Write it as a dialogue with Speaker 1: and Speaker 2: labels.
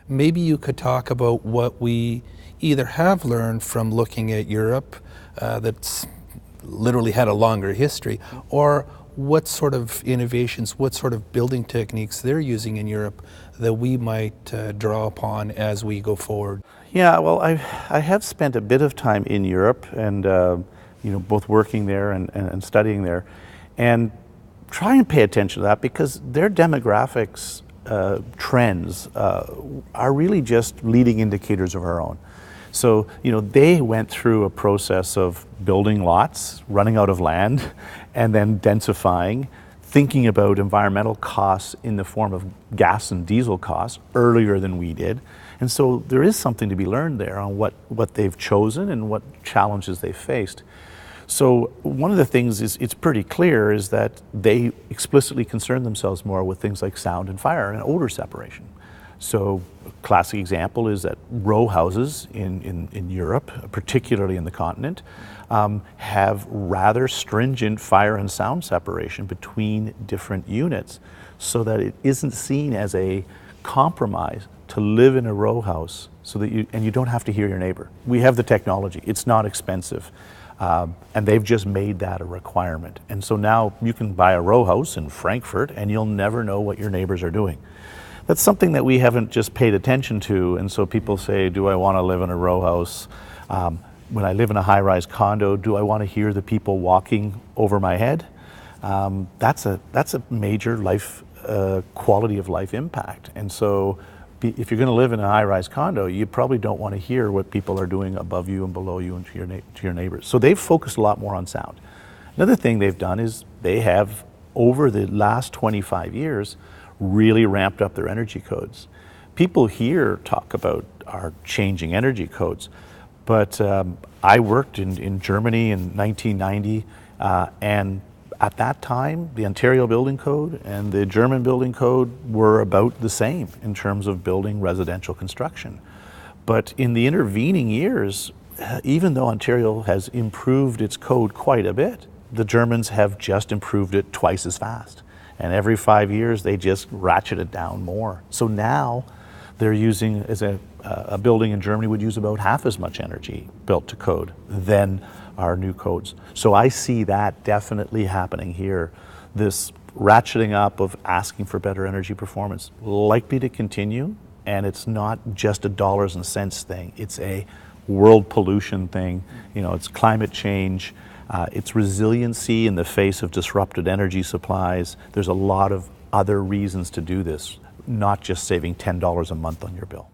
Speaker 1: Maybe you could talk about what we either have learned from looking at Europe, that's literally had a longer history, or what sort of innovations, what sort of building techniques they're using in Europe that we might draw upon as we go forward.
Speaker 2: Yeah, well, I have spent a bit of time in Europe, and both working there and studying there, and try and pay attention to that because their demographics trends are really just leading indicators of our own. So, they went through a process of building lots, running out of land, and then densifying, thinking about environmental costs in the form of gas and diesel costs earlier than we did. And so there is something to be learned there on what they've chosen and what challenges they've faced. So one of the things it's pretty clear is that they explicitly concern themselves more with things like sound and fire and odor separation. So a classic example is that row houses in Europe, particularly in the continent, have rather stringent fire and sound separation between different units so that it isn't seen as a compromise to live in a row house so that you don't have to hear your neighbor. We have the technology, it's not expensive. And they've just made that a requirement. And so now you can buy a row house in Frankfurt and you'll never know what your neighbors are doing. That's something that we haven't just paid attention to, and so people say, do I want to live in a row house? When I live in a high-rise condo, do I want to hear the people walking over my head? That's a major life quality of life impact. And so if you're going to live in a high-rise condo, you probably don't want to hear what people are doing above you and below you and to your neighbors. So they've focused a lot more on sound. Another thing they've done is they have, over the last 25 years, really ramped up their energy codes. People here talk about our changing energy codes, but I worked in Germany in 1990, and at that time, the Ontario Building Code and the German Building Code were about the same in terms of building residential construction. But in the intervening years, even though Ontario has improved its code quite a bit, the Germans have just improved it twice as fast. And every 5 years, they just ratchet it down more. So now they're using, as a building in Germany would use about half as much energy built to code than our new codes. So I see that definitely happening here. This ratcheting up of asking for better energy performance, likely to continue, and it's not just a dollars and cents thing. It's a world pollution thing. It's climate change. It's resiliency in the face of disrupted energy supplies. There's a lot of other reasons to do this, not just saving $10 a month on your bill.